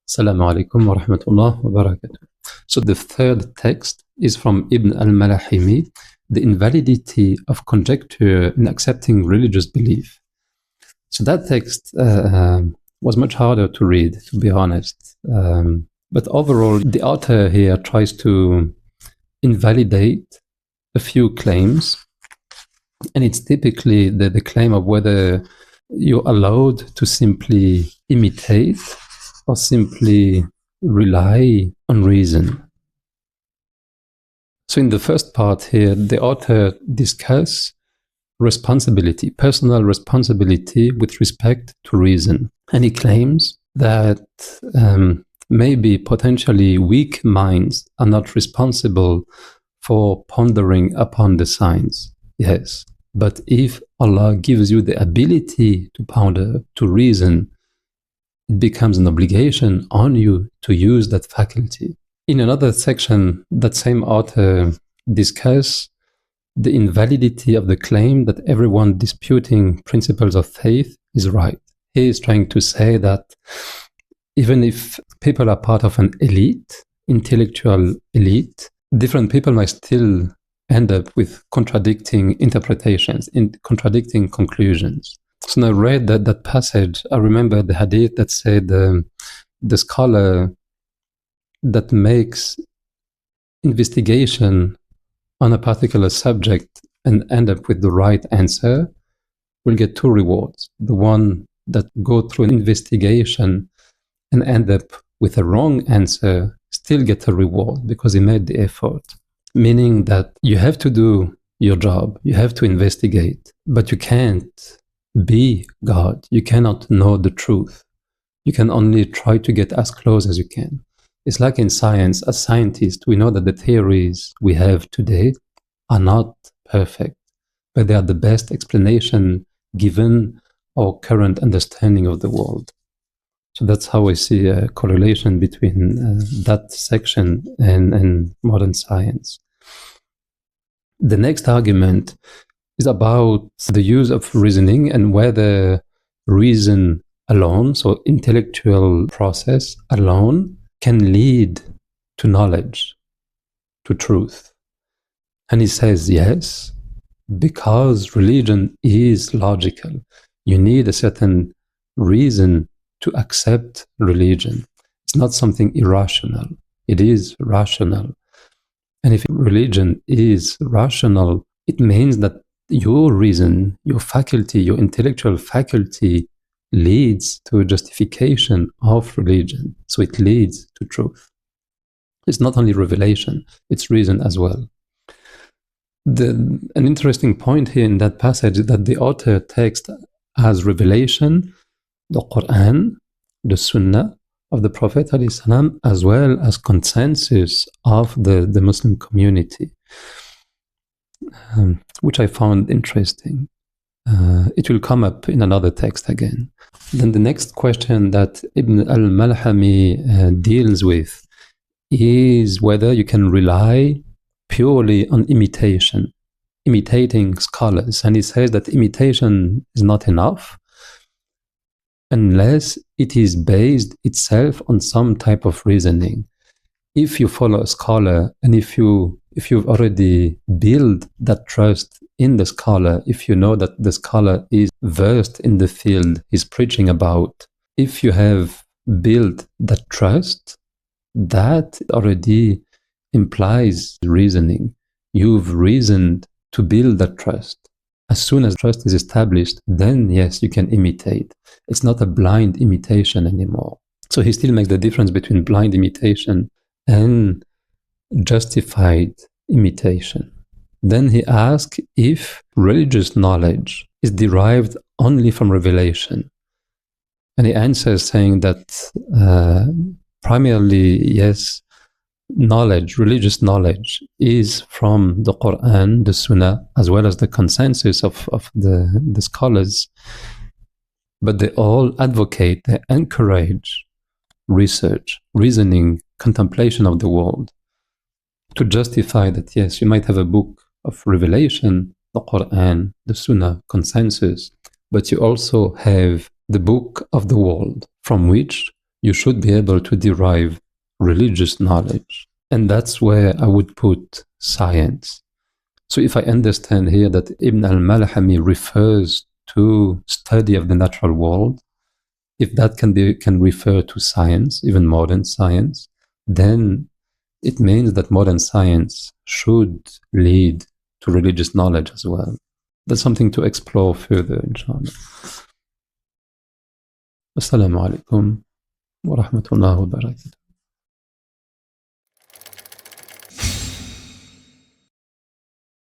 Assalamu alaikum wa rahmatullah wa barakatuh. So the third text is from Ibn al-Malahimi, the invalidity of conjecture in accepting religious belief. So that text was much harder to read, to be honest. But overall, the author here tries to invalidate a few claims. And it's typically the claim of whether you're allowed to simply imitate or simply rely on reason. So in the first part here, the author discusses responsibility, personal responsibility with respect to reason. And he claims that maybe potentially weak minds are not responsible for pondering upon the signs. Yes, but if Allah gives you the ability to ponder, to reason, it becomes an obligation on you to use that faculty. In another section, that same author discusses the invalidity of the claim that everyone disputing principles of faith is right. He is trying to say that even if people are part of an elite, intellectual elite, different people might still end up with contradicting interpretations, contradicting conclusions. So when I read that passage, I remember the hadith that said the scholar that makes investigation on a particular subject and end up with the right answer will get two rewards. The one that go through an investigation and end up with a wrong answer still get a reward because he made the effort. Meaning that you have to do your job, you have to investigate, but you can't be God. You cannot know the truth. You can only try to get as close as you can. It's like in science, as scientists, we know that the theories we have today are not perfect, but they are the best explanation given our current understanding of the world. So that's how I see a correlation between that section and modern science. The next argument is about the use of reasoning and whether reason alone, so intellectual process alone, can lead to knowledge, to truth. And he says, yes, because religion is logical. You need a certain reason to accept religion. It's not something irrational. It is rational. And if religion is rational, it means that your reason, your faculty, your intellectual faculty leads to a justification of religion. So it leads to truth. It's not only revelation, it's reason as well. An interesting point here in that passage is that the author takes as revelation the Quran, the Sunnah of the Prophet ﷺ, as well as consensus of the Muslim community, which I found interesting. It will come up in another text again. Then the next question that Ibn al-Malahimi deals with is whether you can rely purely on imitation, imitating scholars. And he says that imitation is not enough unless it is based itself on some type of reasoning. If you follow a scholar and if you've already built that trust in the scholar, if you know that the scholar is versed in the field he's preaching about, if you have built that trust, that already implies reasoning. You've reasoned to build that trust. As soon as trust is established, then yes, you can imitate. It's not a blind imitation anymore. So he still makes the difference between blind imitation and justified imitation. Then he asks if religious knowledge is derived only from revelation. And he answers saying that primarily, yes, knowledge, religious knowledge, is from the Quran, the Sunnah, as well as the consensus of the scholars. But they all advocate, they encourage research, reasoning, contemplation of the world to justify that, yes, you might have a book of revelation, the Quran, the Sunnah, consensus, but you also have the book of the world from which you should be able to derive religious knowledge. And that's where I would put science. So if I understand here that Ibn al-Malahimi refers to study of the natural world, if that can refer to science, even modern science, then it means that modern science should lead to religious knowledge as well. That's something to explore further, inshallah. Assalamu alaikum wa rahmatullahi wa barakatuh.